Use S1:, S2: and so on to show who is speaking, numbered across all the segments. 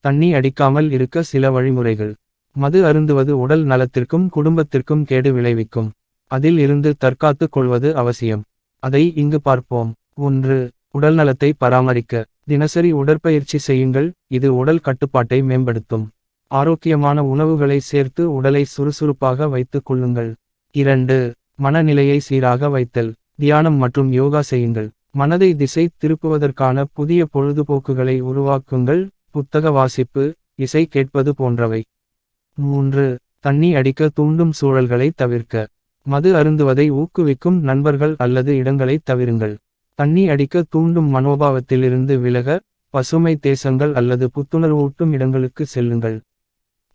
S1: தண்ணி அடிக்காமல் இருக்க சில வழிமுறைகள். மது அருந்துவது உடல் நலத்திற்கும் குடும்பத்திற்கும் கேடு விளைவிக்கும். அதில் இருந்து தற்காத்து கொள்வது அவசியம். அதை இங்கு பார்ப்போம். 1. உடல்நலத்தை பராமரிக்க தினசரி உடற்பயிற்சி செய்யுங்கள். இது உடல் கட்டுப்பாட்டை மேம்படுத்தும். ஆரோக்கியமான உணவுகளை சேர்த்து உடலை சுறுசுறுப்பாக வைத்துக் கொள்ளுங்கள். 2. மனநிலையை சீராக வைத்தல். தியானம் மற்றும் யோகா செய்யுங்கள். மனதை திசை திருப்புவதற்கான புதிய பொழுதுபோக்குகளை உருவாக்குங்கள். புத்தக வாசிப்பு, இசை கேட்பது போன்றவை. 3. தண்ணி அடிக்க தூண்டும் சூழல்களை தவிர்க்க. மது அருந்துவதை ஊக்குவிக்கும் நண்பர்கள் அல்லது இடங்களை தவிருங்கள். தண்ணி அடிக்க தூண்டும் மனோபாவத்திலிருந்து விலக பசுமை தேசங்கள் அல்லது புத்துணர்வூட்டும் இடங்களுக்கு செல்லுங்கள்.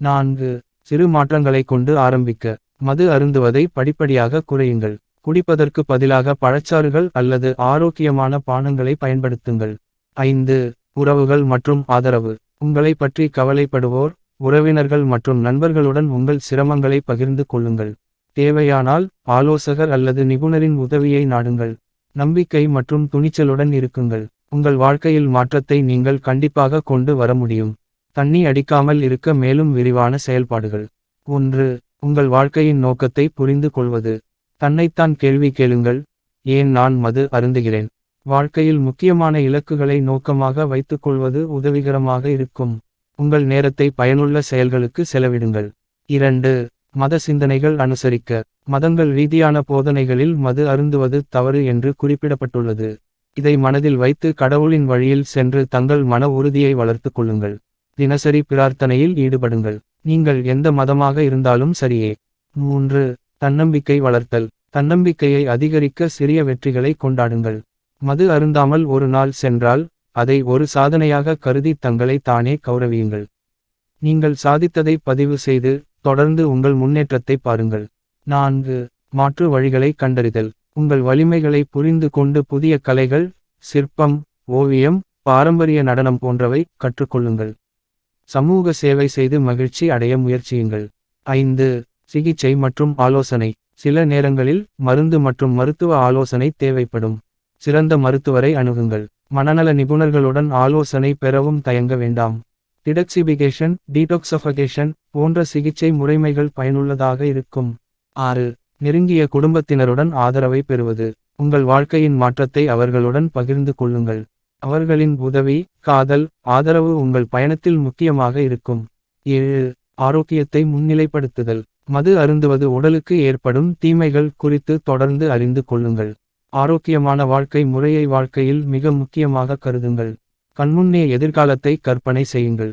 S1: 4. சிறு மாற்றங்களை கொண்டு ஆரம்பிக்க. மது அருந்துவதை படிப்படியாக குறையுங்கள். குடிப்பதற்கு பதிலாக பழச்சாறுகள் அல்லது ஆரோக்கியமான பானங்களை பயன்படுத்துங்கள். 5. உறவுகள் மற்றும் ஆதரவு. உங்களை பற்றி கவலைப்படுவோர், உறவினர்கள் மற்றும் நண்பர்களுடன் உங்கள் சிரமங்களை பகிர்ந்து கொள்ளுங்கள். தேவையானால் ஆலோசகர் அல்லது நிபுணரின் உதவியை நாடுங்கள். நம்பிக்கை மற்றும் துணிச்சலுடன் இருக்குங்கள். உங்கள் வாழ்க்கையில் மாற்றத்தை நீங்கள் கண்டிப்பாக கொண்டு வர முடியும். தண்ணி அடிக்காமல் இருக்க மேலும் விரிவான செயல்பாடுகள். 1. உங்கள் வாழ்க்கையின் நோக்கத்தை புரிந்து கொள்வது. தன்னைத்தான் கேள்வி கேளுங்கள். ஏன் நான் மது அருந்துகிறேன்? வாழ்க்கையில் முக்கியமான இலக்குகளை நோக்கமாக வைத்துக்கொள்வது உதவிகரமாக இருக்கும். உங்கள் நேரத்தை பயனுள்ள செயல்களுக்கு செலவிடுங்கள். 2. மத சிந்தனைகள் அனுசரிக்க. மதங்கள் ரீதியான போதனைகளில் மது அருந்துவது தவறு என்று குறிப்பிடப்பட்டுள்ளது. இதை மனதில் வைத்து கடவுளின் வழியில் சென்று தங்கள் மன உறுதியை வளர்த்து கொள்ளுங்கள். தினசரி பிரார்த்தனையில் ஈடுபடுங்கள். நீங்கள் எந்த மதமாக இருந்தாலும் சரியே. 3. தன்னம்பிக்கை வளர்த்தல். தன்னம்பிக்கையை அதிகரிக்க சிறிய வெற்றிகளை கொண்டாடுங்கள். மது அருந்தாமல் ஒரு நாள் சென்றால் அதை ஒரு சாதனையாக கருதி தங்களை தானே கௌரவியுங்கள். நீங்கள் சாதித்ததை பதிவு செய்து தொடர்ந்து உங்கள் முன்னேற்றத்தை பாருங்கள். 4. மாற்று வழிகளை கண்டறிதல். உங்கள் வலிமைகளை புரிந்து கொண்டு புதிய கலைகள், சிற்பம், ஓவியம், பாரம்பரிய நடனம் போன்றவை கற்றுக்கொள்ளுங்கள். சமூக சேவை செய்து மகிழ்ச்சி அடைய முயற்சியுங்கள். 5. சிகிச்சை மற்றும் ஆலோசனை. சில நேரங்களில் மருந்து மற்றும் மருத்துவ ஆலோசனை தேவைப்படும். சிறந்த மருத்துவரை அணுகுங்கள். மனநல நிபுணர்களுடன் ஆலோசனை பெறவும் தயங்க வேண்டாம். டிடாக்சிபிகேஷன், டீடாக்சிஃபிகேஷன் போன்ற சிகிச்சை முறைமைகள் பயனுள்ளதாக இருக்கும். 6. நெருங்கிய குடும்பத்தினருடன் ஆதரவை பெறுவது. உங்கள் வாழ்க்கையின் மாற்றத்தை அவர்களுடன் பகிர்ந்து கொள்ளுங்கள். அவர்களின் உதவி, காதல், ஆதரவு உங்கள் பயணத்தில் முக்கியமாக இருக்கும். 7. ஆரோக்கியத்தை முன்னிலைப்படுத்துதல். மது அருந்துவது உடலுக்கு ஏற்படும் தீமைகள் குறித்து தொடர்ந்து அறிந்து கொள்ளுங்கள். ஆரோக்கியமான வாழ்க்கை முறையை வாழ்க்கையில் மிக முக்கியமாக கருதுங்கள். கண்முன்னே எதிர்காலத்தை கற்பனை செய்யுங்கள்.